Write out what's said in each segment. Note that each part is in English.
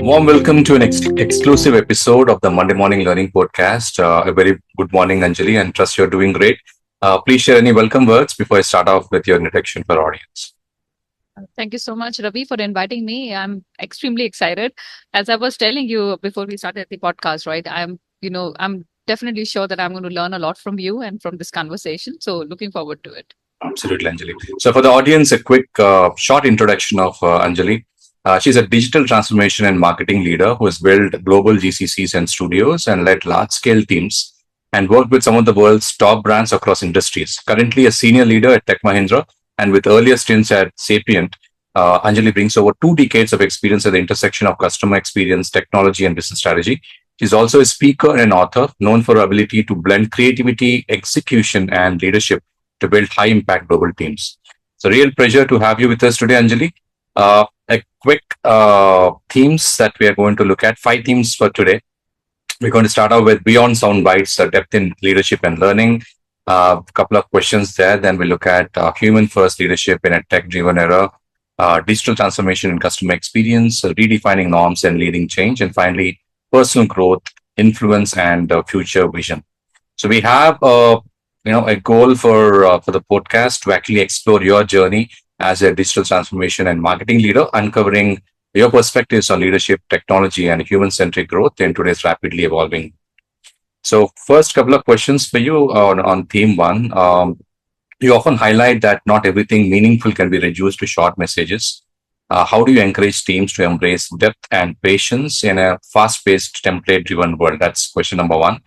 Warm welcome to an exclusive episode of the Monday Morning Learning Podcast. A very good morning, Anjali, and trust you're doing great. Please share any welcome words before I start off with your introduction for our audience. Thank you so much, Ravi, for inviting me. I'm extremely excited. As I was telling you before we started the podcast, right? I'm definitely sure that I'm going to learn a lot from you and from this conversation. So looking forward to it. Absolutely, Anjali. So, for the audience, a quick, short introduction of Anjali. She's a digital transformation and marketing leader who has built global GCCs and studios and led large scale teams and worked with some of the world's top brands across industries. Currently, a senior leader at Tech Mahindra and with earlier stints at Sapient, Anjali brings over 2 decades of experience at the intersection of customer experience, technology, and business strategy. She's also a speaker and author known for her ability to blend creativity, execution, and leadership to build high impact global teams. So, real pleasure to have you with us today, Anjali. A quick themes that we are going to look at, 5 themes for today. We're going to start out with beyond sound bites, depth in leadership and learning. A couple of questions there. Then we look at human first leadership in a tech driven era, digital transformation and customer experience, redefining norms and leading change, and finally, personal growth, influence, and future vision. So we have a goal for the podcast to actually explore your journey as a digital transformation and marketing leader, uncovering your perspectives on leadership, technology, and human-centric growth in today's rapidly evolving. So, first couple of questions for you on theme one. You often highlight that not everything meaningful can be reduced to short messages. How do you encourage teams to embrace depth and patience in a fast-paced, template-driven world? That's question number one.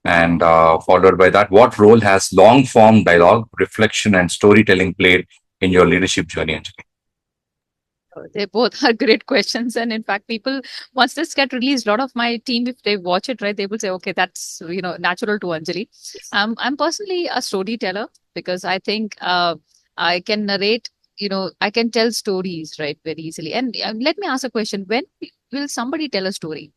And followed by that, what role has long-form dialogue, reflection, and storytelling played in your leadership journey, Anjali? They both are great questions. And in fact, people, once this get released, a lot of my team, if they watch it, right, they will say, okay, that's, natural to Anjali. I'm personally a storyteller because I think I can narrate, I can tell stories, right, very easily. And let me ask a question. When will somebody tell a story?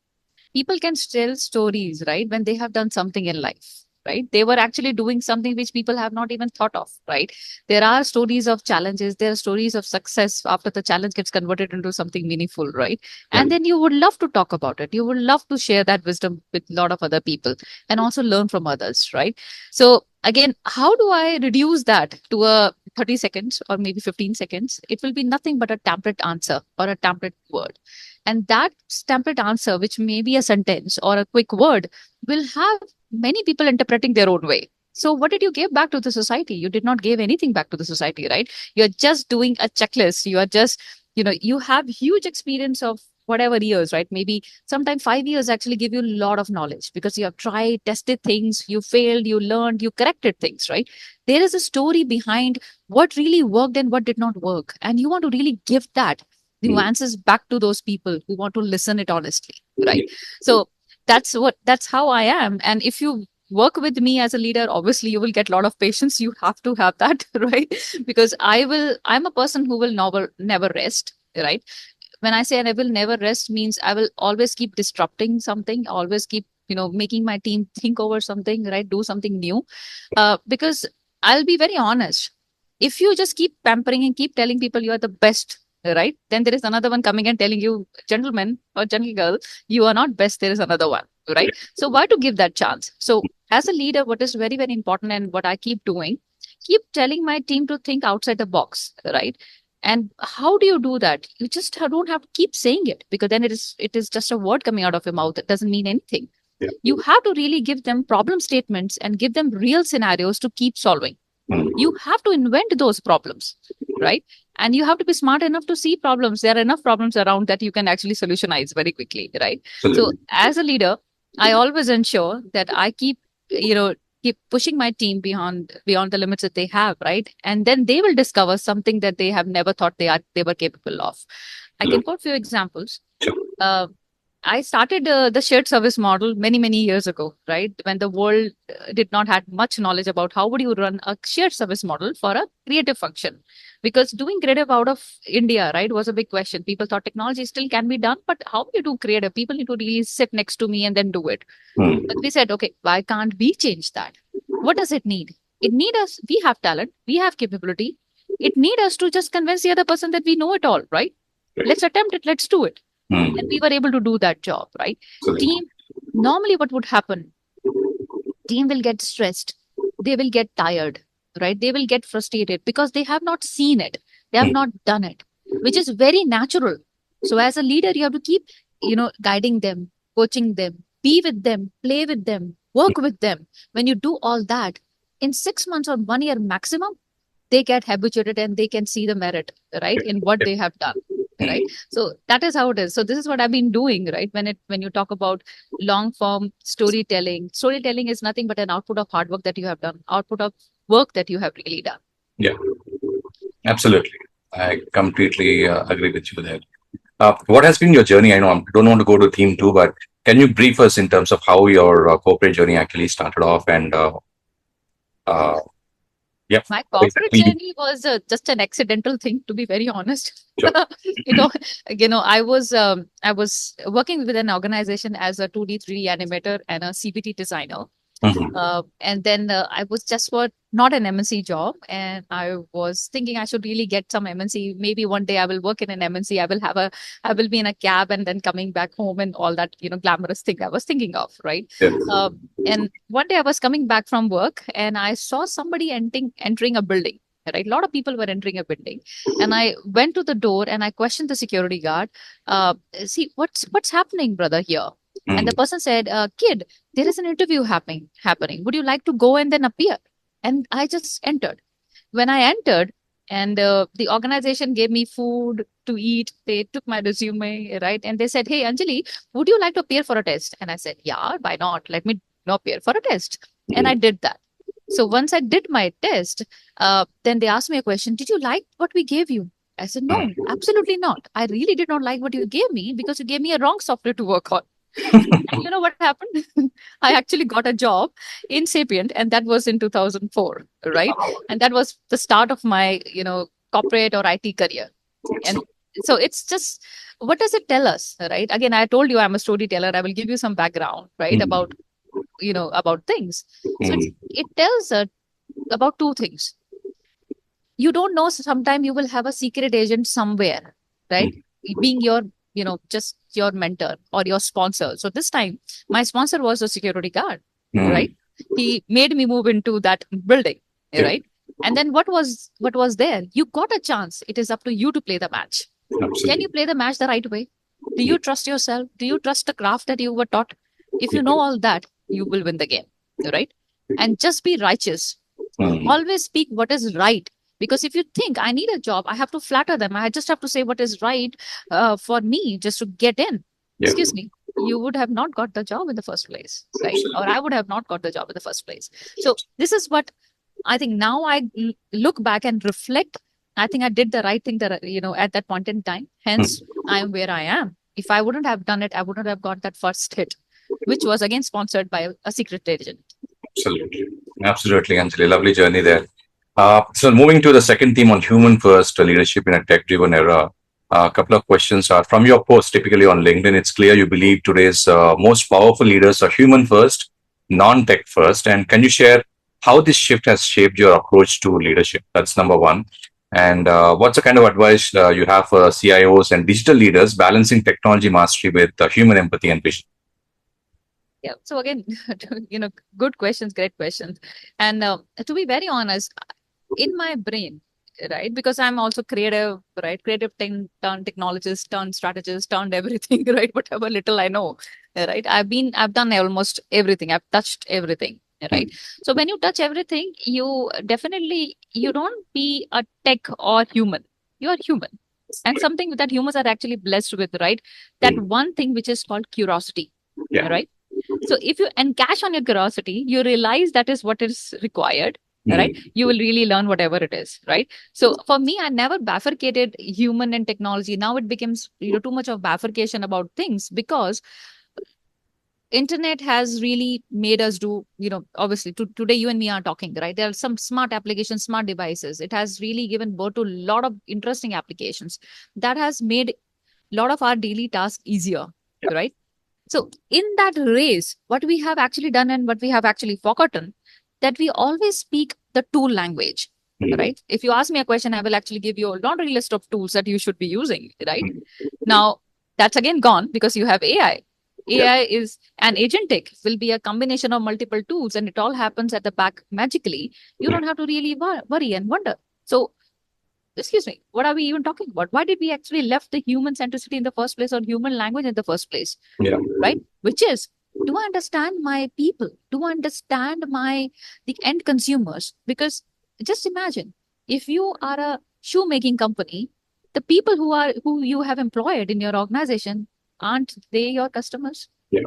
People can tell stories, right, when they have done something in life, right? They were actually doing something which people have not even thought of, right? There are stories of challenges, there are stories of success after the challenge gets converted into something meaningful, right? And then you would love to talk about it. You would love to share that wisdom with a lot of other people and also learn from others, right? So again, how do I reduce that to a 30 seconds or maybe 15 seconds? It will be nothing but a template answer or a template word. And that template answer, which may be a sentence or a quick word, will have many people interpreting their own way. So what did you give back to the society? You did not give anything back to the society, right? You're just doing a checklist. You are just, you have huge experience of whatever years, right? Maybe sometimes 5 years actually give you a lot of knowledge because you have tried, tested things, you failed, you learned, you corrected things, right? There is a story behind what really worked and what did not work. And you want to really give that nuances back to those people who want to listen it honestly, right? So that's how I am. And if you work with me as a leader, obviously you will get a lot of patience. You have to have that, right? Because I'm a person who will never rest, right? When I say I will never rest means I will always keep disrupting something, always keep, making my team think over something, right? Do something new. Because I'll be very honest. If you just keep pampering and keep telling people you are the best, right? Then there is another one coming and telling you, gentleman or gentle girl, you are not best. There is another one, right? So why to give that chance? So as a leader, what is very, very important and what I keep doing, keep telling my team to think outside the box, right? And how do you do that? You just don't have to keep saying it because then it is just a word coming out of your mouth. It doesn't mean anything. Yeah. You have to really give them problem statements and give them real scenarios to keep solving. You have to invent those problems, right? And you have to be smart enough to see problems. There are enough problems around that you can actually solutionize very quickly, right? So as a leader, I always ensure that I keep pushing my team beyond the limits that they have, right? And then they will discover something that they have never thought they were capable of. I can quote few examples. Uh, I started the shared service model many years ago, right? When the world did not have much knowledge about how would you run a shared service model for a creative function, because doing creative out of India, right, was a big question. People thought technology still can be done, but how do you do creative? People need to really sit next to me and then do it. But we said, okay, why can't we change that? What does it need? It need us. We have talent. We have capability. It need us to just convince the other person that we know it all, right? Let's attempt it. Let's do it. And we were able to do that job, right? Team, normally what would happen? Team will get stressed. They will get tired, right? They will get frustrated because they have not seen it. They have not done it, which is very natural. So as a leader, you have to keep, guiding them, coaching them, be with them, play with them, work with them. When you do all that, in 6 months or 1 year maximum, they get habituated and they can see the merit, right, in what they have done, right? So that is how it is. So this is what I've been doing, right? When you talk about long form storytelling is nothing but an output of hard work that you have done, output of work that you have really done. Yeah, absolutely. I completely agree with you there. What has been your journey? I know I don't want to go to theme two, but can you brief us in terms of how your corporate journey actually started off? And uh, yeah, My corporate journey was just an accidental thing, to be very honest. sure. you know, I was working with an organization as a 2D, 3D animator and a CBT designer. And then I was just for not an MNC job, and I was thinking I should really get some MNC. Maybe one day I will work in an MNC. I will be in a cab and then coming back home and all that, glamorous thing I was thinking of, right? Yes. And one day I was coming back from work and I saw somebody entering a building. Right, a lot of people were entering a building, and I went to the door and I questioned the security guard. See, what's happening, brother, here? And the person said, "Kid, there is an interview happening. Would you like to go and then appear?" And I just entered. When I entered, and the organization gave me food to eat, they took my resume, right? And they said, "Hey, Anjali, would you like to appear for a test?" And I said, "Yeah, why not? Let me appear for a test." And I did that. So once I did my test, then they asked me a question. Did you like what we gave you? I said, no, absolutely not. I really did not like what you gave me because you gave me a wrong software to work on. And you know what happened? I actually got a job in Sapient, and that was in 2004, right? And that was the start of my, corporate or IT career. And so it's just, what does it tell us, right? Again, I told you I'm a storyteller. I will give you some background, right, about things. So it tells about two things. You don't know, sometime you will have a secret agent somewhere, right? Being your, just your mentor or your sponsor. So this time my sponsor was a security guard, right? He made me move into that building, right? And then what was there? You got a chance. It is up to you to play the match. Absolutely. Can you play the match the right way? Do you trust yourself? Do you trust the craft that you were taught? If you know all that, you will win the game, right? And just be righteous. Always speak what is right. Because if you think I need a job, I have to flatter them. I just have to say what is right for me just to get in. Yeah. Excuse me. You would have not got the job in the first place, right? Or I would have not got the job in the first place. So this is what I think now I look back and reflect. I think I did the right thing that, at that point in time. Hence, I am where I am. If I wouldn't have done it, I wouldn't have got that first hit, which was again sponsored by a secret agent. Absolutely. Absolutely, Anjali. Lovely journey there. So moving to the second theme on human first leadership in a tech-driven era, a couple of questions are from your post, typically on LinkedIn. It's clear you believe today's most powerful leaders are human first, non-tech first. And can you share how this shift has shaped your approach to leadership? That's number one. And what's the kind of advice you have for CIOs and digital leaders balancing technology mastery with human empathy and vision? Yeah. So again, good questions, great questions. And to be very honest, in my brain, right, because I'm also creative, right, creative turned technologist, turned strategist, turned everything, right, whatever little I know, right. I've done almost everything. I've touched everything, right. So when you touch everything, you don't be a tech or human. You are human. And something that humans are actually blessed with, right? That one thing which is called curiosity, right? So if you encash on your curiosity, you realize that is what is required, right? You will really learn whatever it is, right? So for me, I never bifurcated human and technology. Now it becomes too much of bifurcation about things because internet has really made us do, obviously today you and me are talking, right? There are some smart applications, smart devices. It has really given birth to a lot of interesting applications that has made a lot of our daily tasks easier, right? So in that race, what we have actually done and what we have actually forgotten, that we always speak the tool language, right? If you ask me a question, I will actually give you a laundry list of tools that you should be using, right? Now, That's again gone because you have AI. AI is an agentic, will be a combination of multiple tools, and it all happens at the back magically. You don't have to really worry and wonder. So, excuse me, what are we even talking about? Why did we actually left the human centricity in the first place, or human language in the first place? Yeah. Right? Which is, do I understand my people? Do I understand the end consumers? Because just imagine, if you are a shoemaking company, the people who you have employed in your organization, aren't they your customers? Yeah.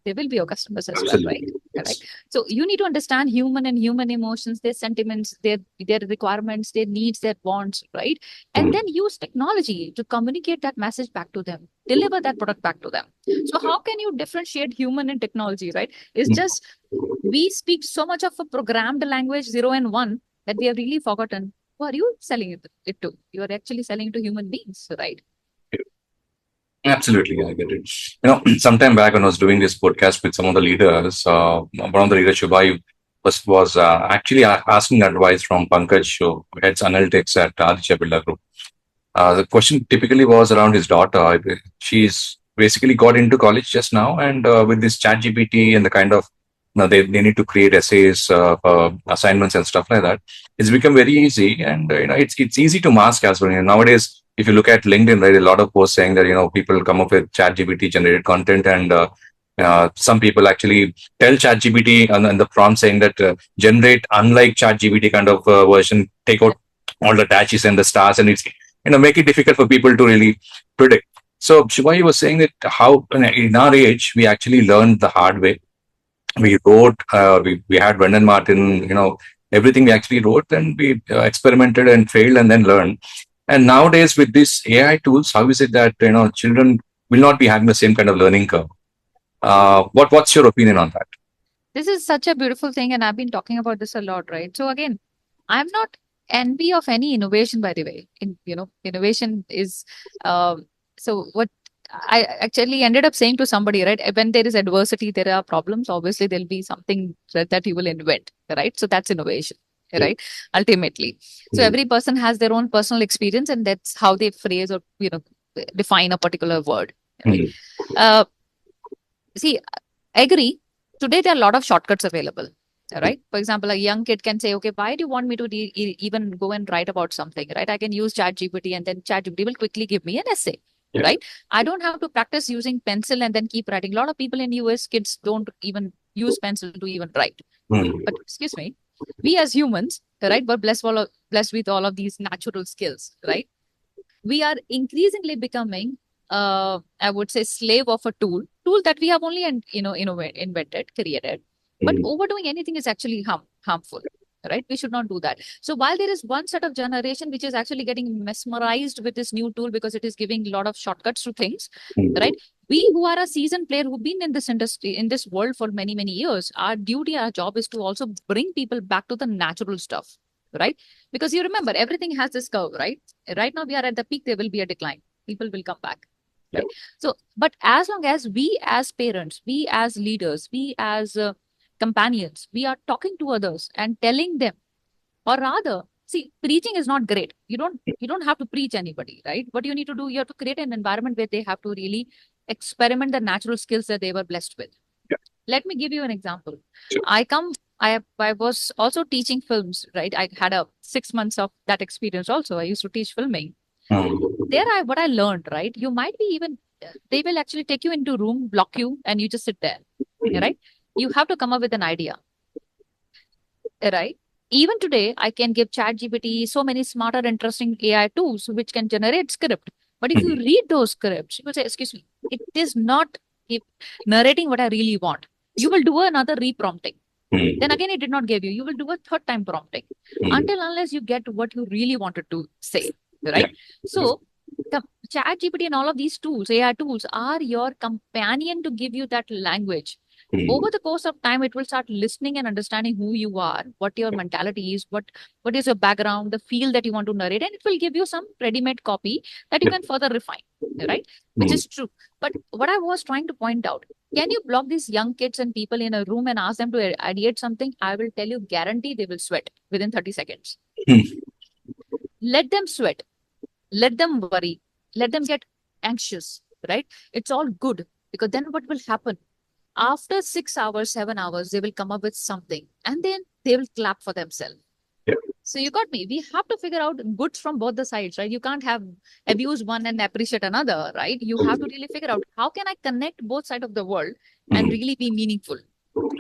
They will be your customers as well, right? Absolutely. Yes. Correct. So you need to understand human and human emotions, their sentiments, their requirements, their needs, their wants, right? And then use technology to communicate that message back to them, deliver that product back to them. So how can you differentiate human and technology, right? It's just we speak so much of a programmed language, 0 and 1, that we have really forgotten who are you selling it to. You are actually selling it to human beings, right? Absolutely, I get it. Sometime back when I was doing this podcast with some of the leaders, one of the leaders, Shubhai, was actually asking advice from Pankaj, who heads analytics at Aditya Birla Group. The question typically was around his daughter. She's basically got into college just now, and with this chat GPT and the kind of, they need to create essays, assignments and stuff like that. It's become very easy, and it's easy to mask as well. Nowadays, if you look at LinkedIn, right, a lot of posts saying that people come up with chat GPT generated content, and some people actually tell chat GPT and the prompt saying that generate unlike chat GPT kind of version, take out all the dashes and the stars, and it's make it difficult for people to really predict. So Shivaji was saying that how in our age we actually learned the hard way. We wrote, we had Brendan Martin, everything we actually wrote, and we experimented and failed and then learned. And nowadays with these AI tools, how is it that children will not be having the same kind of learning curve? What's your opinion on that? This is such a beautiful thing, and I've been talking about this a lot, right? So again, I'm not envy of any innovation, by the way. Innovation is so what I actually ended up saying to somebody, right? When there is adversity, there are problems. Obviously, there'll be something that you will invent, right? So that's innovation, right? Ultimately. So every person has their own personal experience, and that's how they phrase or define a particular word, right? Mm-hmm. See, I agree. Today, there are a lot of shortcuts available, right? For example, a young kid can say, okay, why do you want me to even go and write about something, right? I can use ChatGPT, and then ChatGPT will quickly give me an essay, right? I don't have to practice using pencil and then keep writing. A lot of people in US, kids don't even use pencil to even write. But excuse me, we as humans, right, were blessed with all of these natural skills, right? We are increasingly becoming I would say slave of a tool that we have only invented, created. But overdoing anything is actually harmful, right? We should not do that. So while there is one set of generation which is actually getting mesmerized with this new tool because it is giving a lot of shortcuts to things, right? We who are a seasoned player who've been in this industry, in this world for many, many years, our duty, our job is to also bring people back to the natural stuff, right? Because you remember, everything has this curve, right? Right now we are at the peak, there will be a decline. People will come back. Right? So, but as long as we as parents, we as leaders, we as companions, we are talking to others and telling them, or rather, see, preaching is not great. You don't have to preach anybody, right? What you need to do, you have to create an environment where they have to really experiment the natural skills that they were blessed with. Let me give you an example. I was also teaching films, right? I had a 6 months of that experience also. I used to teach filming. What I learned, right? You might be even, they will actually take you into a room, block you, and you just sit there, right? You have to come up with an idea, right? Even today, I can give ChatGPT so many smarter, interesting AI tools which can generate script. But if you read those scripts, you will say, excuse me, it is not narrating what I really want. You will do another reprompting. Then again, it did not give you. You will do a third time prompting until unless you get what you really wanted to say, right? So the chat GPT and all of these tools, AI tools, are your companion to give you that language. Over the course of time, it will start listening and understanding who you are, what your mentality is, what is your background, the field that you want to narrate, and it will give you some ready-made copy that you can further refine, right? Which is true. But what I was trying to point out, can you block these young kids and people in a room and ask them to ideate something? I will tell you, guarantee they will sweat within 30 seconds. Let them sweat. Let them worry. Let them get anxious. right? It's all good, because then what will happen? After 6 hours, 7 hours, they will come up with something and then they will clap for themselves. Yeah. So you got me. We have to figure out goods from both the sides, right? You can't have abuse one and appreciate another, right? You have to really figure out how can I connect both sides of the world and really be meaningful.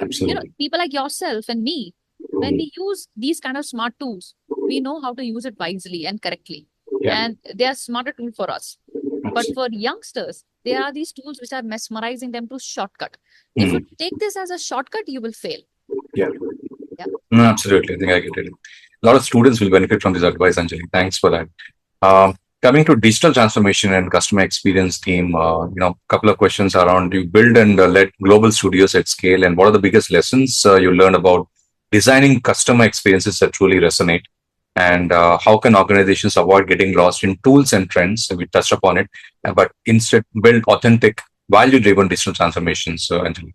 Absolutely. People like yourself and me, when we use these kind of smart tools, we know how to use it wisely and correctly. Yeah. And they are smarter tool for us. But Absolutely. for youngsters, there are these tools which are mesmerizing them to shortcut. If you take this as a shortcut, you will fail. Yeah. Yeah. No, absolutely. I think I get it. A lot of students will benefit from this advice, Anjali. Thanks for that. Coming to digital transformation and customer experience team, couple of questions around you build and led global studios at scale, and what are the biggest lessons you learned about designing customer experiences that truly resonate, and how can organizations avoid getting lost in tools and trends? We touched upon it, but instead build authentic, value-driven digital transformations, Anjali.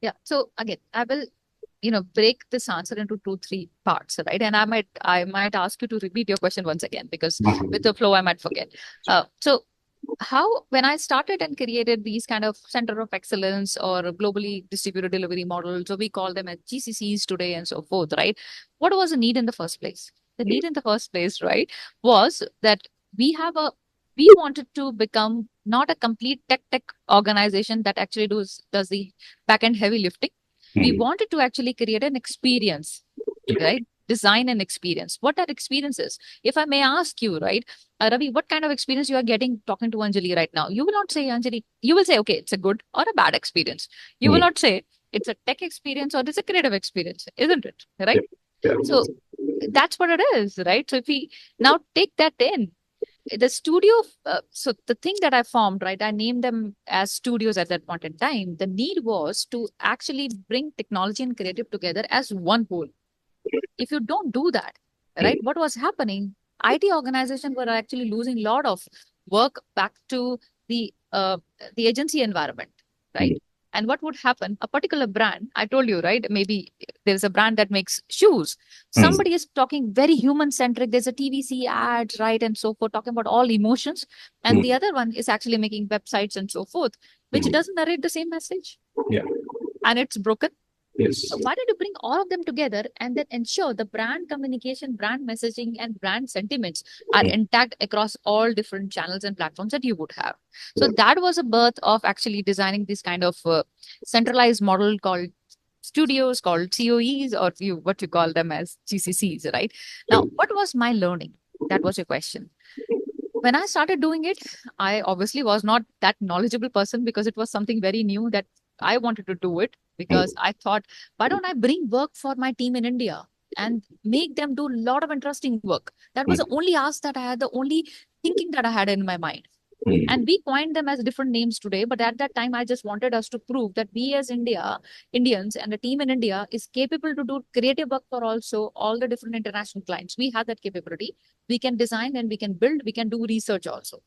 Yeah. So again, I will, break this answer into 2, 3 parts, right? And I might ask you to repeat your question once again, because with the flow, I might forget. So how, when I started and created these kind of center of excellence or globally distributed delivery models, so we call them as GCCs today and so forth, right? What was the need in the first place? The need in the first place, right, was that we have a we wanted to become not a complete tech organization that actually does the back end heavy lifting. We wanted to actually create an experience, right? Design an experience. What that experience is. If I may ask you, right, Ravi, what kind of experience you are getting talking to Anjali right now? You will not say, Anjali, you will say, okay, it's a good or a bad experience. You will not say it's a tech experience or it's a creative experience, isn't it? Right? So that's what it is, right? So if we now take that in, the studio, so the thing that I formed, right, I named them as studios at that point in time. The need was to actually bring technology and creative together as one whole. If you don't do that, right, what was happening? IT organizations were actually losing a lot of work back to the agency environment, right? And what would happen? A particular brand, I told you, right? Maybe there's a brand that makes shoes. Somebody is talking very human centric. There's a TVC ad, right? And so forth, talking about all emotions. And the other one is actually making websites and so forth, which doesn't narrate the same message. Yeah. And it's broken. Yes. So why don't you bring all of them together and then ensure the brand communication, brand messaging, and brand sentiments are intact across all different channels and platforms that you would have? So that was a birth of actually designing this kind of centralized model called studios, called COEs, or what you call them as GCCs, right? Now, what was my learning? That was your question. When I started doing it, I obviously was not that knowledgeable person, because it was something very new that I wanted to do it, because I thought, why don't I bring work for my team in India and make them do a lot of interesting work? That was the only ask that I had, the only thinking that I had in my mind. And we coined them as different names today. But at that time, I just wanted us to prove that we as Indians and the team in India is capable to do creative work for also all the different international clients. We have that capability. We can design and we can build, we can do research also.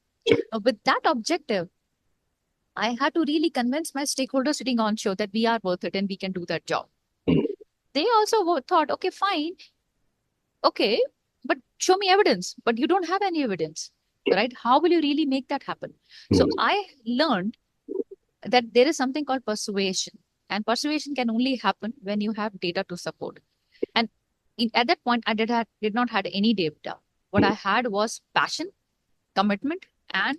Now, with that objective, I had to really convince my stakeholders sitting on show that we are worth it and we can do that job. They also thought, okay, fine. Okay, but show me evidence. But you don't have any evidence, right? How will you really make that happen? So I learned that there is something called persuasion. And persuasion can only happen when you have data to support. And at that point, I did not have any data. What I had was passion, commitment, and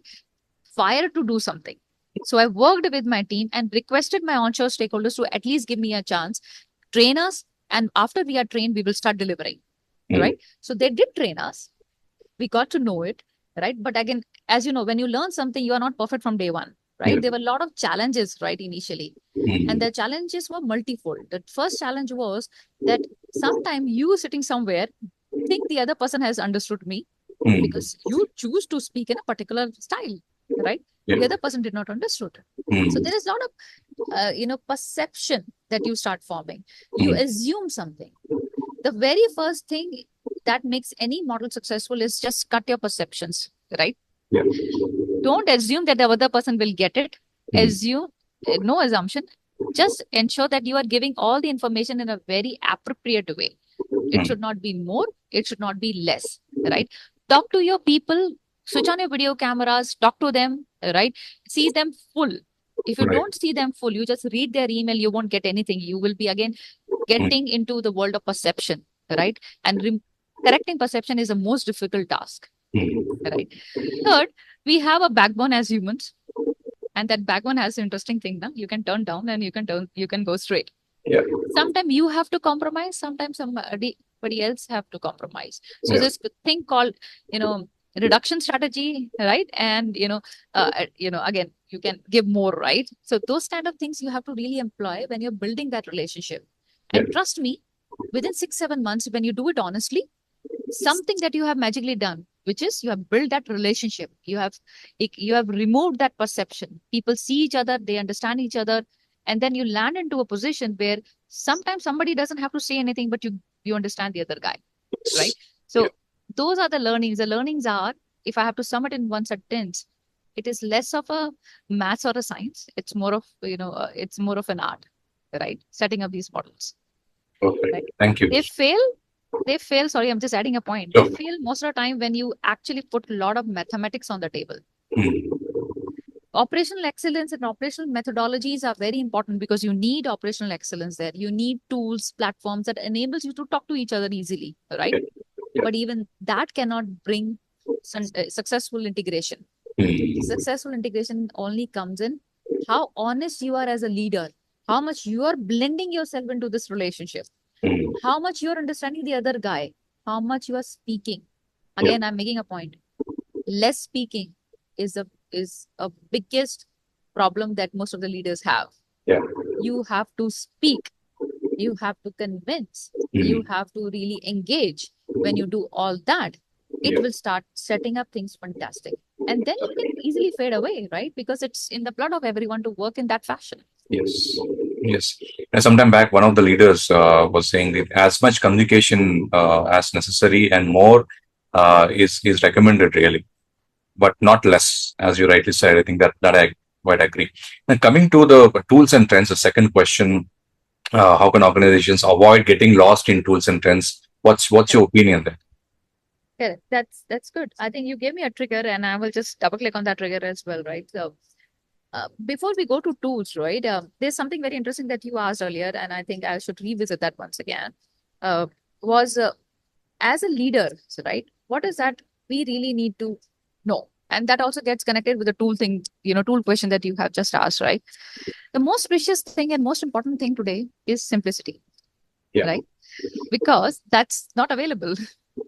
fire to do something. So I worked with my team and requested my onshore stakeholders to at least give me a chance, train us, and after we are trained, we will start delivering. Right? So they did train us. We got to know it, right? But again, as you know, when you learn something, you are not perfect from day one, right? There were a lot of challenges, right, initially. And the challenges were multifold. The first challenge was that sometime you sitting somewhere think the other person has understood me, because you choose to speak in a particular style, right? The other person did not understood. So there is a lot of perception that you start forming. You assume something. The very first thing that makes any model successful is just cut your perceptions, right? Don't assume that the other person will get it. Assume, no assumption. Just ensure that you are giving all the information in a very appropriate way. It should not be more, it should not be less, right? Talk to your people, switch on your video cameras, talk to them, right? See them full. If you Right. don't see them full, you just read their email, you won't get anything. You will be again getting into the world of perception, right? And correcting perception is the most difficult task, right? Third, we have a backbone as humans, and that backbone has an interesting thing. Now you can turn down and you can go straight. Yeah. Sometimes you have to compromise. Sometimes somebody else have to compromise. So Yeah. this thing called, you know, reduction strategy, right? And again, you can give more, right? So those kind of things you have to really employ when you're building that relationship. Yeah. And trust me, within 6-7 months, when you do it honestly, something that you have magically done, which is you have built that relationship. You have removed that perception. People see each other, they understand each other, and then you land into a position where sometimes somebody doesn't have to say anything, but you understand the other guy, right? So Yeah. those are the learnings. The learnings are, if I have to sum it in one sentence, it is less of a maths or a science. It's more of it's more of an art, right? Setting up these models, Perfect. right? Thank you. They fail, sorry, I'm just adding a point. They Sure. fail most of the time when you actually put a lot of mathematics on the table. Mm. Operational excellence and operational methodologies are very important because you need operational excellence there. You need tools, platforms that enables you to talk to each other easily, right? Yeah. But even that cannot bring successful integration. Mm. Successful integration only comes in how honest you are as a leader, how much you are blending yourself into this relationship, Mm. how much you are understanding the other guy, how much you are speaking. Yeah. Again, I'm making a point. Less speaking is a biggest problem that most of the leaders have. Yeah. You have to speak, you have to convince, you Mm. have to really engage. When you do all that, it Yeah. will start setting up things fantastic. And then you can easily fade away, right? Because it's in the blood of everyone to work in that fashion. Yes. Yes. And sometime back, one of the leaders was saying that as much communication as necessary and more is recommended, really, but not less, as you rightly said. I think that I quite agree. And coming to the tools and trends, the second question: how can organizations avoid getting lost in tools and trends? What's your opinion there? Correct. That's good. I think you gave me a trigger, and I will just double click on that trigger as well, right? So before we go to tools, right? There's something very interesting that you asked earlier, and I think I should revisit that once again. Was as a leader, so, right? What is that we really need to know? And that also gets connected with the tool thing, tool question that you have just asked, right? The most precious thing and most important thing today is simplicity, Yeah. right? Because that's not available,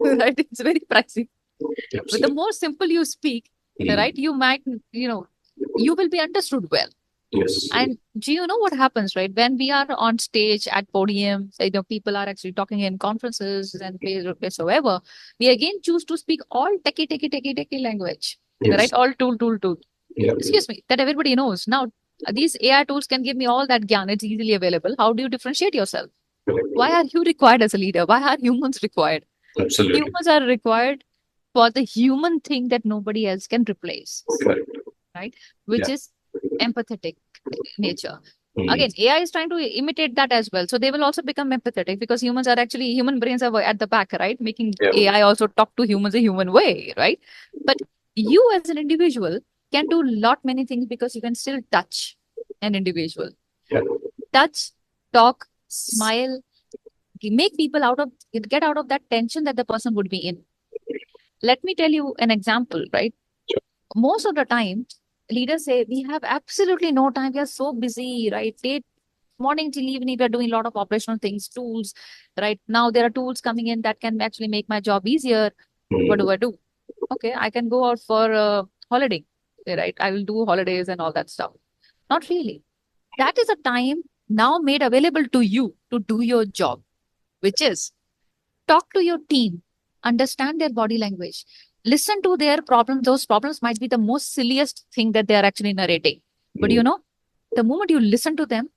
right? It's very pricey. But the Absolutely. more simple you speak, Mm. right, you will be understood well. Yes. And do you know what happens, right? When we are on stage at podiums, people are actually talking in conferences and wheresoever, we again choose to speak all techie language, Yes. right? All tool. Yeah. Excuse me, that everybody knows. Now, these AI tools can give me all that gyan. It's easily available. How do you differentiate yourself? Correct. Why are you required as a leader? Why are humans required? Absolutely. Humans are required for the human thing that nobody else can replace, Correct. right? Which Yeah. is empathetic nature. Mm. Again, AI is trying to imitate that as well. So they will also become empathetic because human brains are at the back, right? Making Yeah. AI also talk to humans a human way, right? But you as an individual can do lot many things because you can still touch an individual. Yeah. Touch, talk, smile, make people get out of that tension that the person would be in. Let me tell you an example, right? Most of the time, leaders say we have absolutely no time. We are so busy, right? Morning till evening, we are doing a lot of operational things, tools, right? Now there are tools coming in that can actually make my job easier. What do I do? Okay, I can go out for a holiday, right? I will do holidays and all that stuff. Not really. That is a time now made available to you to do your job, which is talk to your team, understand their body language, listen to their problems. Those problems might be the most silliest thing that they are actually narrating. But the moment you listen to them,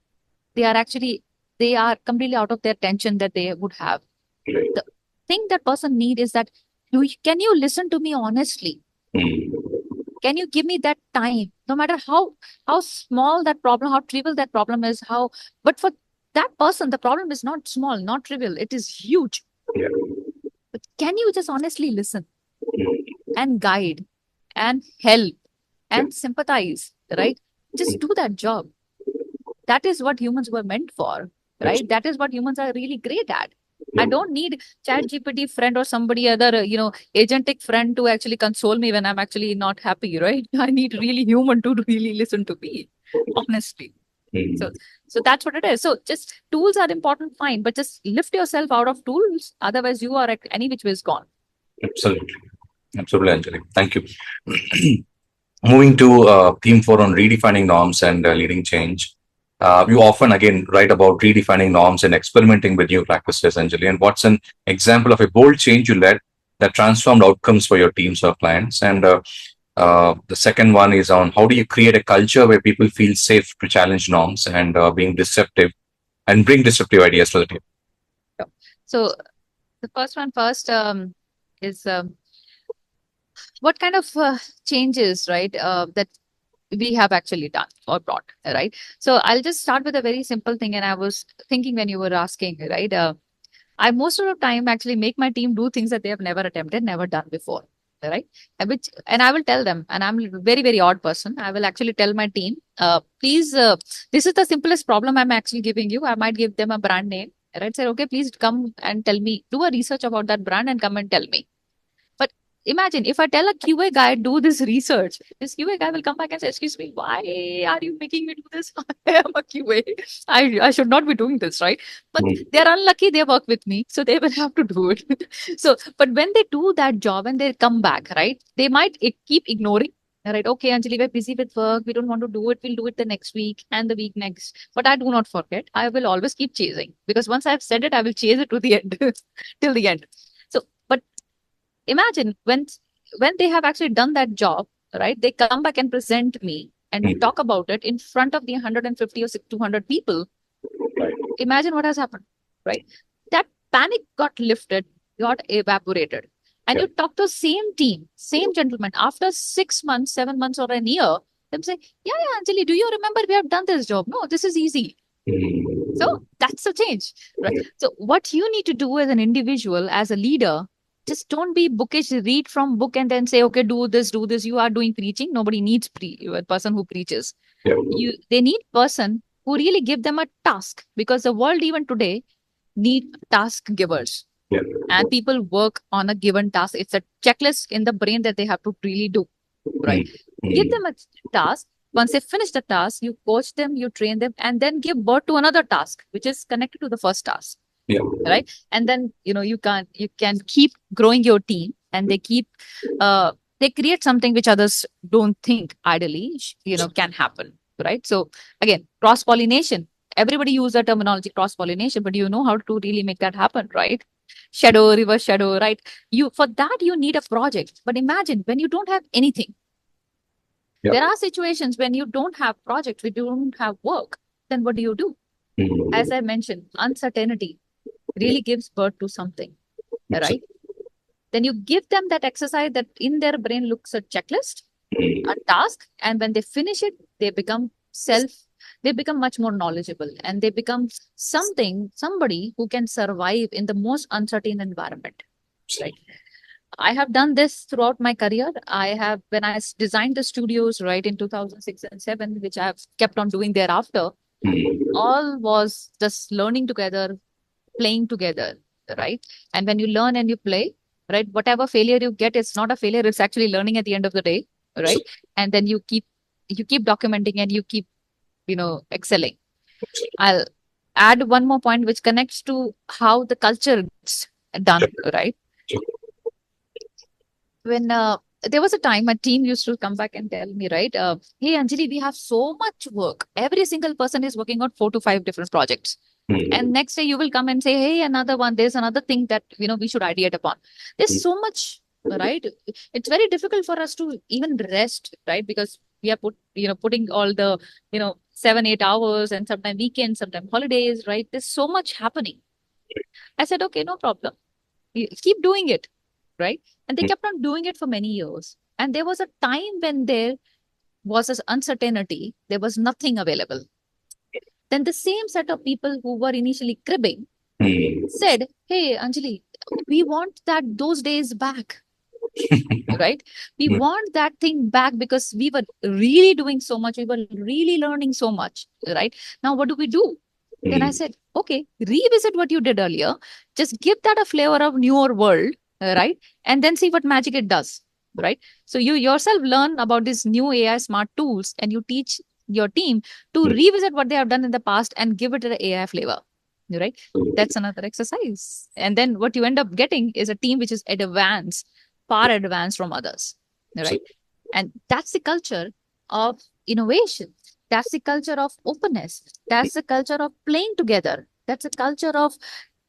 they are completely out of their tension that they would have. The thing that person need is that can you listen to me honestly? Mm. Can you give me that time? No matter how small that problem, how trivial that problem is, but for that person, the problem is not small, not trivial. It is huge. Yeah. But can you just honestly listen Mm. and guide and help and sympathize, right? Just do that job. That is what humans were meant for, right? That is what humans are really great at. I don't need chat GPT friend or somebody other, agentic friend to actually console me when I'm actually not happy, right? I need really human to really listen to me, honestly. So, so that's what it is. So just tools are important, fine, but just lift yourself out of tools. Otherwise you are at any which way is gone. Absolutely. Absolutely, Anjali. Thank you. Moving to theme 4 on redefining norms and leading change. You often again write about redefining norms and experimenting with new practices, Anjali. And what's an example of a bold change you led that transformed outcomes for your teams or clients? And the second one is on how do you create a culture where people feel safe to challenge norms and being disruptive and bring disruptive ideas to the team? So the first one first is what kind of changes, right, that we have actually done or brought, right? So I'll just start with a very simple thing. And I was thinking when you were asking, right? I most of the time actually make my team do things that they have never attempted, never done before, right? And I will tell them, and I'm a very, very odd person. I will actually tell my team, please, this is the simplest problem I'm actually giving you. I might give them a brand name, right? Say, okay, please come and tell me, do a research about that brand and come and tell me. But imagine if I tell a QA guy do this research, this QA guy will come back and say, "Excuse me, why are you making me do this? I am a QA. I should not be doing this, right?" But they're unlucky. They work with me, so they will have to do it. So, but when they do that job and they come back, right, they might keep ignoring. Right, okay, Anjali, we're busy with work. We don't want to do it. We'll do it the next week and the week next. But I do not forget. I will always keep chasing because once I've said it, I will chase it to the end, till the end. So, but imagine when they have actually done that job, right? They come back and present me and we talk about it in front of the 150 or 200 people. Right. Imagine what has happened, right? That panic got lifted, got evaporated. And you talk to same team, same gentleman after 6 months, 7 months, or a year, them say, yeah, Anjali, do you remember we have done this job? No, this is easy. So that's a change, right? So what you need to do as an individual, as a leader, just don't be bookish, read from book and then say, okay, do this, do this. You are doing preaching. Nobody needs a person who preaches. They need person who really give them a task because the world even today need task givers. And people work on a given task. It's a checklist in the brain that they have to really do, right? Give them a task. Once they finish the task, you coach them, you train them, and then give birth to another task, which is connected to the first task. Right. And then, you can keep growing your team and they create something which others don't think ideally, can happen. Right. So again, cross-pollination. Everybody use the terminology cross-pollination, but you know how to really make that happen, right? Shadow, reverse shadow, right? For that, you need a project. But imagine when you don't have anything. There are situations when you don't have projects, when you don't have work, then what do? As I mentioned, uncertainty really gives birth to something, right? Then you give them that exercise that in their brain looks a checklist, a task, and when they finish it, they become much more knowledgeable and they become somebody who can survive in the most uncertain environment, right? I have done this throughout my career. When I designed the studios, right, in 2006 and 7, which I have kept on doing thereafter, all was just learning together, playing together, right? And when you learn and you play, right, whatever failure you get, it's not a failure, it's actually learning at the end of the day, right? And then you keep documenting and you keep, excelling. I'll add one more point which connects to how the culture is done, right? When there was a time my team used to come back and tell me, right, hey, Anjali, we have so much work. Every single person is working on 4 to 5 different projects. And next day you will come and say, hey, another one, there's another thing that, we should ideate upon. There's so much, right? It's very difficult for us to even rest, right? Because we are putting all the, 7-8 hours and sometimes weekends, sometimes holidays, right? There's so much happening. I said, okay, no problem. Keep doing it, right? And they kept on doing it for many years. And there was a time when there was this uncertainty, there was nothing available. Then the same set of people who were initially cribbing said, hey, Anjali, we want those days back. right? We want that thing back because we were really doing so much. We were really learning so much, right? Now, what do we do? Then I said, okay, revisit what you did earlier. Just give that a flavor of newer world, right? And then see what magic it does, right? So you yourself learn about these new AI smart tools and you teach your team to revisit what they have done in the past and give it an AI flavor, right? That's another exercise. And then what you end up getting is a team which is advanced, far advanced from others, right? And that's the culture of innovation. That's the culture of openness. That's the culture of playing together. That's a culture of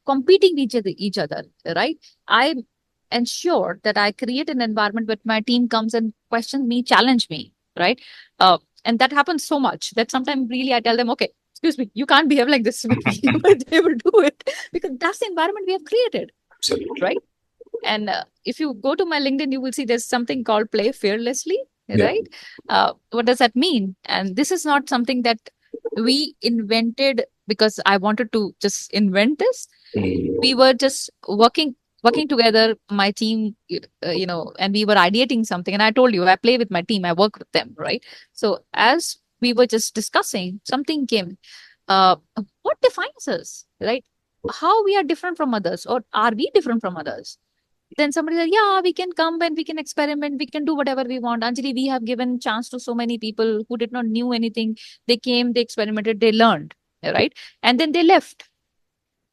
competing each other, right? I ensure that I create an environment where my team comes and questions me, challenge me, right? And that happens so much that sometimes really I tell them, okay, excuse me, you can't behave like this with me, but they will do it because that's the environment we have created, right? And if you go to my LinkedIn, you will see there's something called play fearlessly, right? What does that mean? And this is not something that we invented because I wanted to just invent this. We were just working together, my team, and we were ideating something. And I told you, I play with my team, I work with them, right? So as we were just discussing, something came. Uh, what defines us, right? How we are different from others, or are we different from others? Then somebody said, yeah, we can come and we can experiment, we can do whatever we want. Anjali, we have given chance to so many people who did not knew anything. They came, they experimented, they learned, right? And then they left.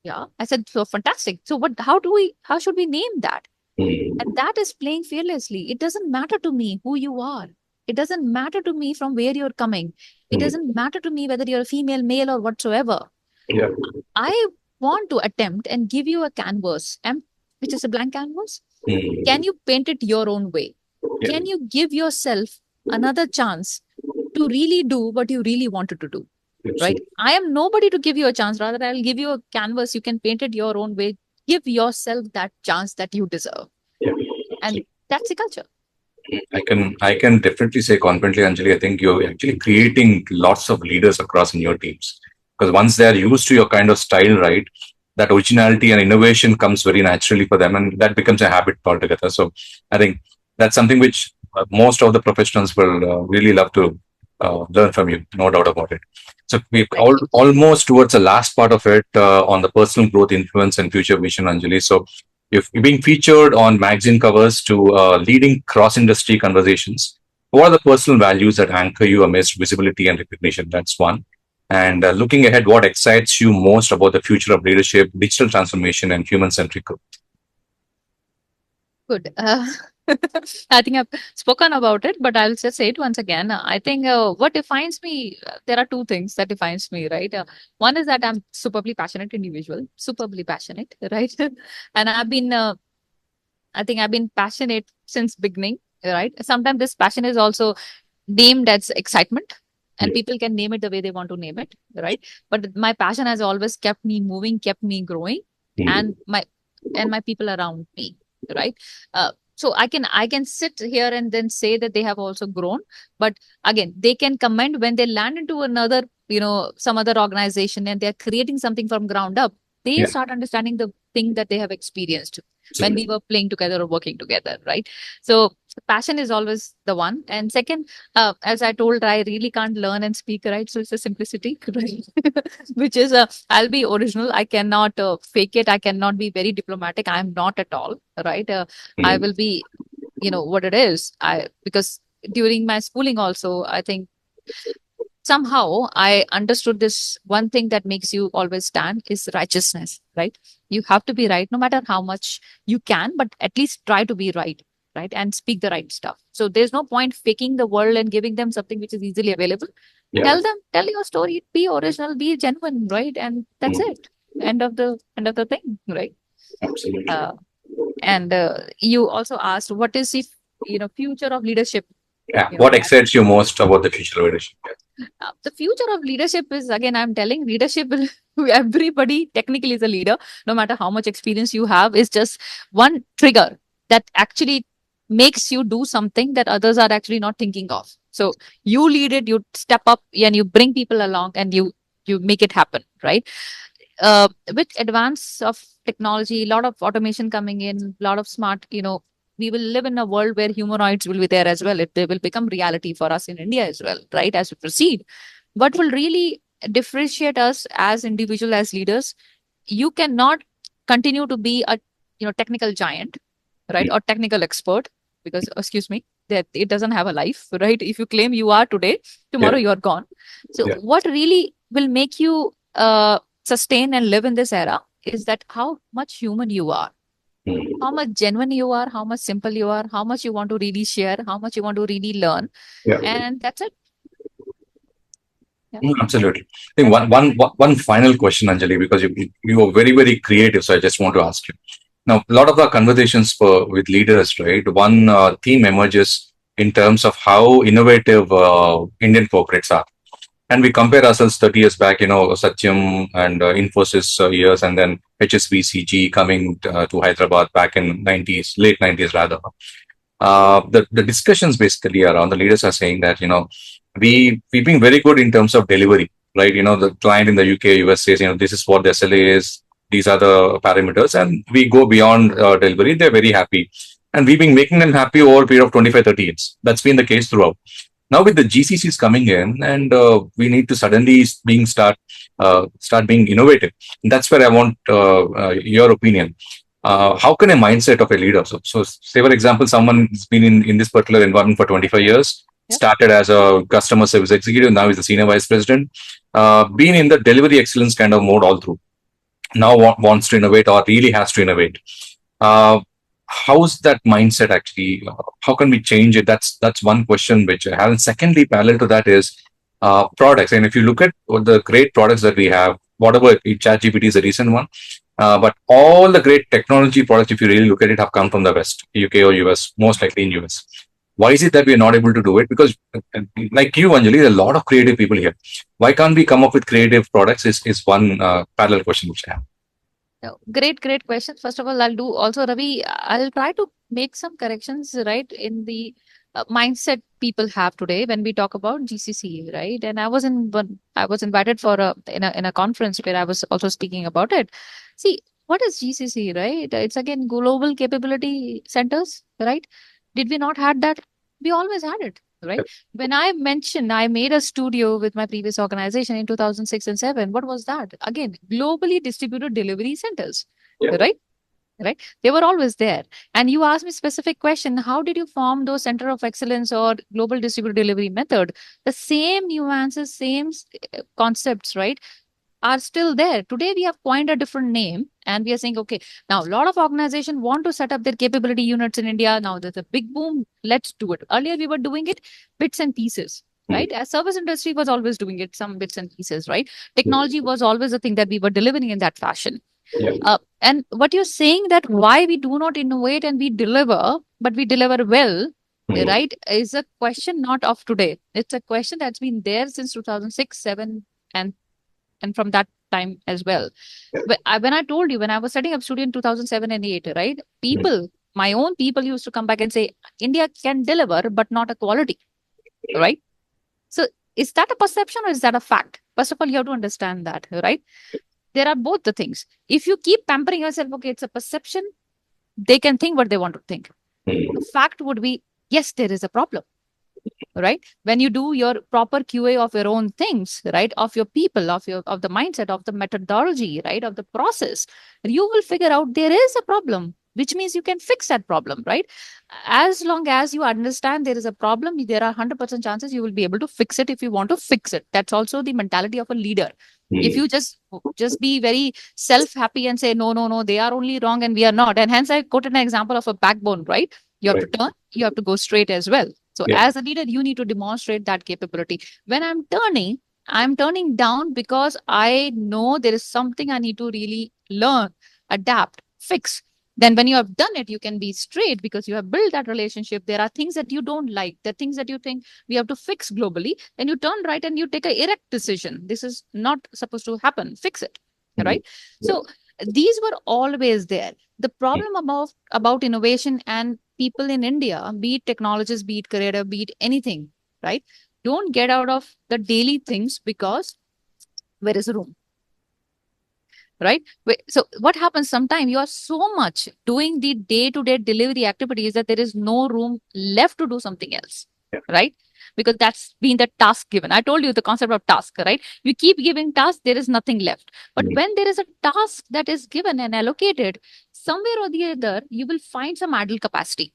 Yeah, I said, so fantastic. So how should we name that? And that is playing fearlessly. It doesn't matter to me who you are. It doesn't matter to me from where you're coming. It doesn't matter to me whether you're a female, male, or whatsoever. Yeah. I want to attempt and give you a canvas, which is a blank canvas. Can you paint it your own way? Can you give yourself another chance to really do what you really wanted to do? Right? I am nobody to give you a chance. Rather, I'll give you a canvas. You can paint it your own way. Give yourself that chance that you deserve. Yeah. And that's the culture. I can definitely say confidently, Anjali, I think you're actually creating lots of leaders across in your teams. Because once they're used to your kind of style, right, that originality and innovation comes very naturally for them, and that becomes a habit altogether. So I think that's something which most of the professionals will really love to learn from you, no doubt about it. So we're almost towards the last part of it on the personal growth, influence, and future vision, Anjali. So you're being featured on magazine covers to leading cross-industry conversations. What are the personal values that anchor you amidst visibility and recognition? That's one. And looking ahead, what excites you most about the future of leadership, digital transformation, and human-centric growth? Good. I think I've spoken about it, but I'll just say it once again. I think what defines me, there are two things that defines me, right? One is that I'm superbly passionate individual, superbly passionate, right? And I think I've been passionate since beginning, right? Sometimes this passion is also named as excitement, and people can name it the way they want to name it, right? But my passion has always kept me moving, kept me growing, and my people around me, right? So I can sit here and then say that they have also grown, but again, they can comment when they land into another, some other organization and they're creating something from ground up. They start understanding the thing that they have experienced when we were playing together or working together, right? So passion is always the one. And second, as I told, I really can't learn and speak, right? So it's a simplicity, right? Which is, I'll be original. I cannot fake it. I cannot be very diplomatic. I'm not at all, right? I will be, what it is. Because during my schooling also, I think somehow I understood this one thing that makes you always stand is righteousness, right? You have to be right no matter how much you can, but at least try to be right, right? And speak the right stuff. So there's no point faking the world and giving them something which is easily available. Tell your story, be original, be genuine, right? And that's it. End of the thing, right? Absolutely. And you also asked what is the future of leadership. What excites you most about the future of leadership? The future of leadership is, again, I'm telling leadership will everybody technically is a leader, no matter how much experience you have, is just one trigger that actually makes you do something that others are actually not thinking of. So you lead it, you step up and you bring people along and you make it happen, right? With advance of technology, a lot of automation coming in, a lot of smart, we will live in a world where humanoids will be there as well. They will become reality for us in India as well, right? As we proceed, what will really differentiate us as individual, as leaders? You cannot continue to be a technical giant, right, or technical expert, because excuse me, that it doesn't have a life, right? If you claim you are today, Yeah. tomorrow you're gone. So Yeah. what really will make you sustain and live in this era is that how much human you are, Mm. how much genuine you are, how much simple you are, how much you want to really share, how much you want to really learn. Yeah. And that's it. Yeah. Absolutely. I think one final question, Anjali, because you are very, very creative. So I just want to ask you. Now, a lot of our conversations with leaders, right? One theme emerges in terms of how innovative Indian corporates are. And we compare ourselves 30 years back, Satyam and Infosys years, and then HSBCG coming to Hyderabad back in 90s, late 90s rather. The discussions basically around the leaders are saying that we've been very good in terms of delivery, right? The client in the UK, US says this is what the SLA is, these are the parameters, and we go beyond delivery. They're very happy, and we've been making them happy over a period of 25, 30 years. That's been the case throughout. Now with the GCCs coming in, and we need to suddenly start being innovative. That's where I want your opinion. How can a mindset of a leader, so say for example, someone has been in this particular environment for 25 years, Yeah. started as a customer service executive, now is the senior vice president, been in the delivery excellence kind of mode all through, now wants to innovate or really has to innovate. Uh, how's that mindset actually? How can we change it? That's one question which I have. And secondly, parallel to that is products. And if you look at what the great products that we have, whatever ChatGPT is a recent one, but all the great technology products, if you really look at it, have come from the West, UK or US, most likely in US. Why is it that we are not able to do it? Because, like you, Anjali, there are a lot of creative people here. Why can't we come up with creative products? Is one parallel question which I have. No, great question. First of all, I'll do also, Ravi, I'll try to make some corrections, right, in the mindset people have today when we talk about GCC, right? And I was invited for in a conference where I was also speaking about it. See, what is GCC, right? It's again global capability centers, right? Did we not had that? We always had it, right? When I mentioned I made a studio with my previous organization in 2006 and 7, what was that? Again, globally distributed delivery centers, Yeah. right? Right? They were always there. And you asked me specific question, how did you form those center of excellence or global distributed delivery method? The same nuances, same concepts, right, are still there. Today, we have coined a different name and we are saying, okay, now a lot of organizations want to set up their capability units in India. Now there's a big boom. Let's do it. Earlier, we were doing it bits and pieces, right? As service industry was always doing it, some bits and pieces, right? Technology was always a thing that we were delivering in that fashion. Yeah. And what you're saying that why we do not innovate and we deliver, but we deliver well, right, is a question not of today. It's a question that's been there since 2006, 7, and from that time as well. But when I told you, when I was setting up studio in 2007 and 8, right, people, my own people used to come back and say, India can deliver, but not a quality, right? So is that a perception or is that a fact? First of all, you have to understand that, right? There are both the things. If you keep pampering yourself, okay, it's a perception, they can think what they want to think. The fact would be, yes, there is a problem, right? When you do your proper QA of your own things, right, of your people, of the mindset, of the methodology, right, of the process, you will figure out there is a problem, which means you can fix that problem, right? As long as you understand there is a problem, there are 100% chances you will be able to fix it if you want to fix it. That's also the mentality of a leader. If you just be very self happy and say no, no, no, they are only wrong and we are not, and hence I quoted an example of a backbone, right? You have to turn, you have to go straight as well. So Yeah. as a leader, you need to demonstrate that capability. When I'm turning down because I know there is something I need to really learn, adapt, fix. Then when you have done it, you can be straight because you have built that relationship. There are things that you don't like, the things that you think we have to fix globally. Then you turn right and you take a erect decision. This is not supposed to happen. Fix it. Right. So these were always there. The problem about innovation and people in India, be it technologists, be it creator, be it anything, right? Don't get out of the daily things because where is room? right? So what happens sometimes you are so much doing the day-to-day delivery activities that there is no room left to do something else, right? Because that's been the task given. I told you the concept of task, right? You keep giving tasks, there is nothing left. But when there is a task that is given and allocated, somewhere or the other, you will find some idle capacity.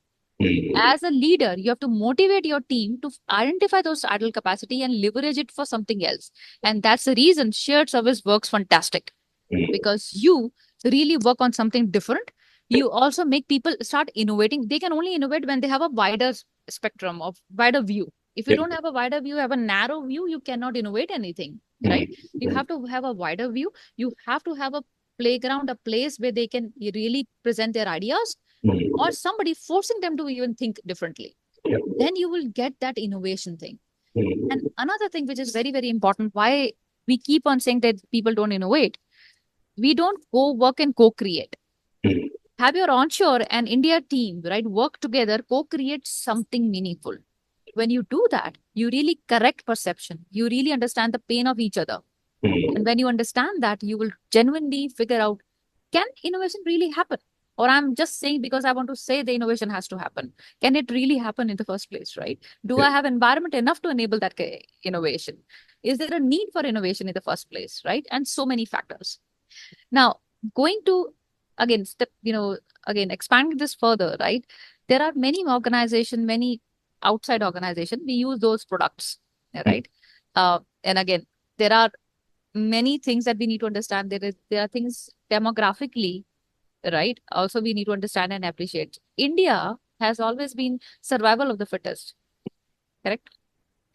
As a leader, you have to motivate your team to identify those idle capacity and leverage it for something else. And that's the reason shared service works fantastic, because you really work on something different. You also make people start innovating. They can only innovate when they have a wider spectrum of wider view. If you don't have a wider view, have a narrow view, you cannot innovate anything, right? You have to have a wider view. You have to have a playground, a place where they can really present their ideas, or somebody forcing them to even think differently. Then you will get that innovation thing. And another thing which is very, very important, why we keep on saying that people don't innovate, we don't go work and co-create. Have your onshore and India team, right, work together, co-create something meaningful. When you do that, you really correct perception. You really understand the pain of each other. And when you understand that, you will genuinely figure out, can innovation really happen? Or I'm just saying because I want to say the innovation has to happen. Can it really happen in the first place, right? Do I have environment enough to enable that innovation? Is there a need for innovation in the first place, right? And so many factors. Now, going to again step, again expanding this further, right? There are many organizations, many outside organizations. We use those products, right? And again, there are many things that we need to understand. There are things demographically, right? Also, we need to understand and appreciate. India has always been survival of the fittest, correct?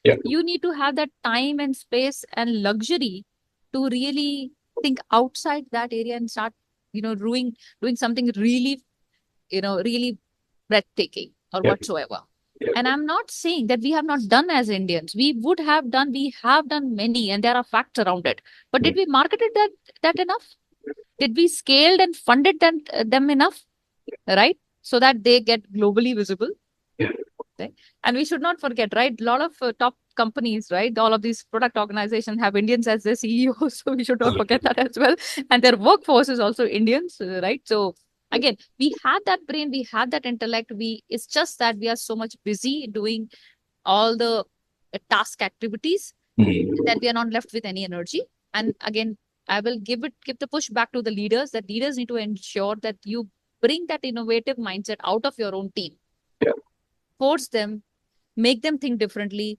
Yeah. You need to have that time and space and luxury to really think outside that area and start, doing something really, really breathtaking or whatsoever. And I'm not saying that we have not done as Indians. We would have done, we have done many, and there are facts around it. But did we market it that enough? Did we scaled and funded them enough? Right? So that they get globally visible. Okay? And we should not forget, right? A lot of top companies, right? All of these product organizations have Indians as their CEOs. So we should not forget that as well. And their workforce is also Indians, right? So again, we had that brain, we had that intellect. It's just that we are so much busy doing all the task activities that we are not left with any energy. And again, I will give the push back to the leaders, that leaders need to ensure that you bring that innovative mindset out of your own team. Force them, make them think differently,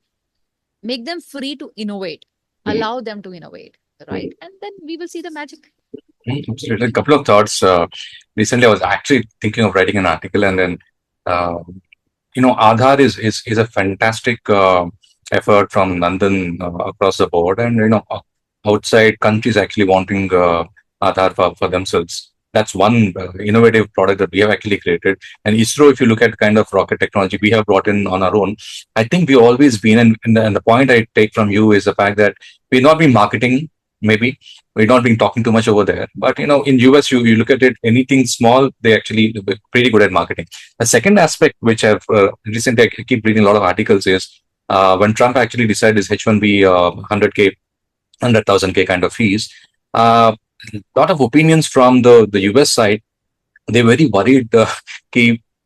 make them free to innovate, allow them to innovate, right? And then we will see the magic. Absolutely. A couple of thoughts. Recently, I was actually thinking of writing an article, and then uh, Aadhaar is a fantastic effort from London across the board, and outside countries actually wanting Aadhaar for themselves. That's one innovative product that we have actually created. And ISRO, if you look at kind of rocket technology we have brought in on our own, I think we've always been, and the point I take from you is the fact that we've not been marketing, maybe we've not been talking too much over there. But in US, you look at it, anything small, they actually pretty good at marketing. The second aspect, which I've recently I keep reading a lot of articles, is when Trump actually decided his H-1B 100K, 100,000K kind of fees. A lot of opinions from the US side. They're very worried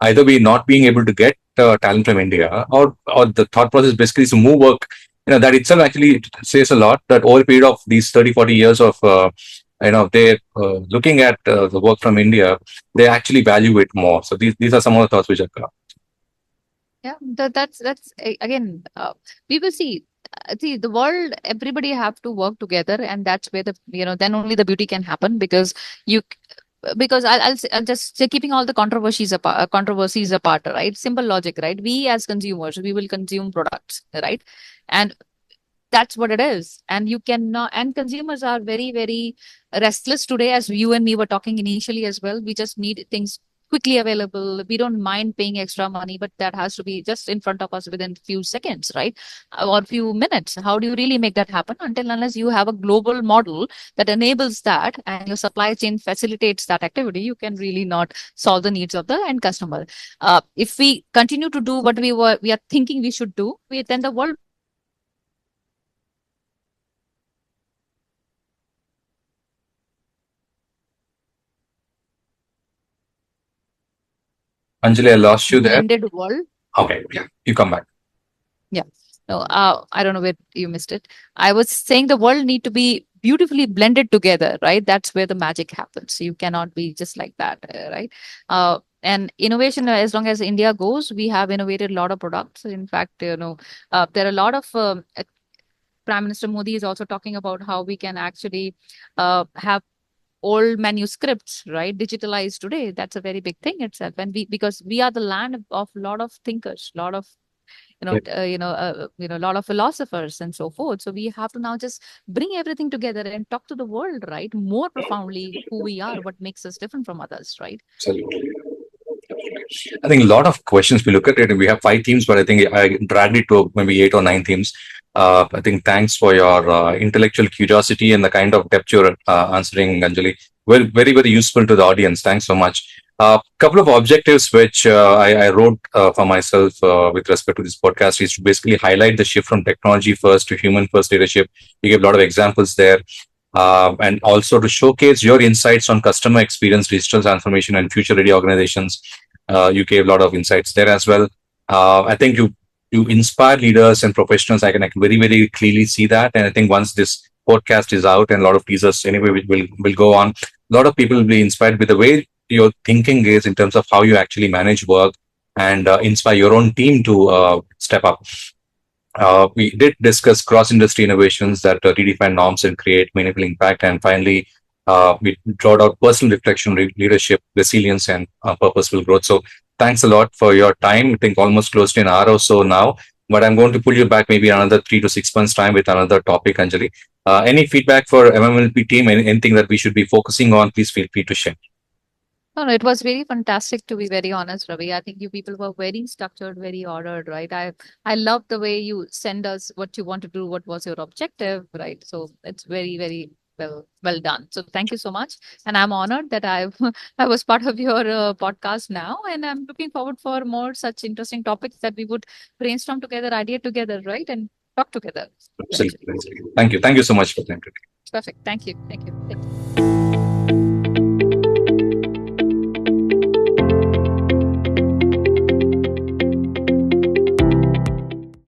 either we not being able to get talent from India, or the thought process basically is to move work. That itself actually says a lot, that over a period of these 30, 40 years of they're looking at the work from India, they actually value it more. So these are some of the thoughts which are Yeah, again, we will see. See, the world, everybody have to work together, and that's where then only the beauty can happen. Because you, because I'll just say, keeping all the controversies apart, right? Simple logic, right? We as consumers, we will consume products, right? And that's what it is. And you cannot, and consumers are very, very restless today, as you and me were talking initially as well. We just need things quickly available. We don't mind paying extra money, but that has to be just in front of us within a few seconds, right? Or few minutes. How do you really make that happen? Unless you have a global model that enables that and your supply chain facilitates that activity, you can really not solve the needs of the end customer. If we continue to do what we are thinking we should do, then the world Anjali, I lost you there. blended world. Okay, yeah, you come back. Yeah. No, I don't know where you missed it. I was saying the world need to be beautifully blended together, right? That's where the magic happens. You cannot be just like that, right? And innovation, as long as India goes, we have innovated a lot of products. In fact, there are a lot of Prime Minister Modi is also talking about how we can actually have old manuscripts, right, digitalized today. That's a very big thing itself, and we, because we are the land of a lot of thinkers, a lot of Yeah, a lot of philosophers and so forth. So we have to now just bring everything together and talk to the world, right, more profoundly, who we are, what makes us different from others, right? absolutely. I think a lot of questions we look at it, and we have 5 themes, but I think I dragged it to maybe 8 or 9 themes. I think thanks for your intellectual curiosity and the kind of depth you're answering, Anjali. Well, very, very useful to the audience. Thanks so much. Couple of objectives which I wrote for myself with respect to this podcast is to basically highlight the shift from technology first to human first leadership. You gave a lot of examples there. And also to showcase your insights on customer experience, digital transformation, and future ready organizations. You gave a lot of insights there as well. I think you inspire leaders and professionals. I can very, very clearly see that. And I think once this podcast is out and a lot of teasers anyway will go on, a lot of people will be inspired with the way your thinking is in terms of how you actually manage work and inspire your own team to step up. We did discuss cross-industry innovations that redefine norms and create meaningful impact. And finally, we drawed out personal reflection, leadership, resilience, and purposeful growth. So thanks a lot for your time. I think almost close to an hour or so now, but I'm going to pull you back maybe another 3 to 6 months time with another topic, Anjali. Any feedback for MMLP team? Anything that we should be focusing on? Please feel free to share. No, no, it was very fantastic, to be very honest, Ravi. I think you people were very structured, very ordered, right? I love the way you send us what you want to do, what was your objective, right? So it's very, very well done. So thank you so much, and I'm honored that I I was part of your podcast now, and I'm looking forward for more such interesting topics that we would brainstorm together, idea together, right, and talk together eventually. Absolutely. Thank you. Thank you so much for the time today. Perfect. Thank you. Thank you. Thank you.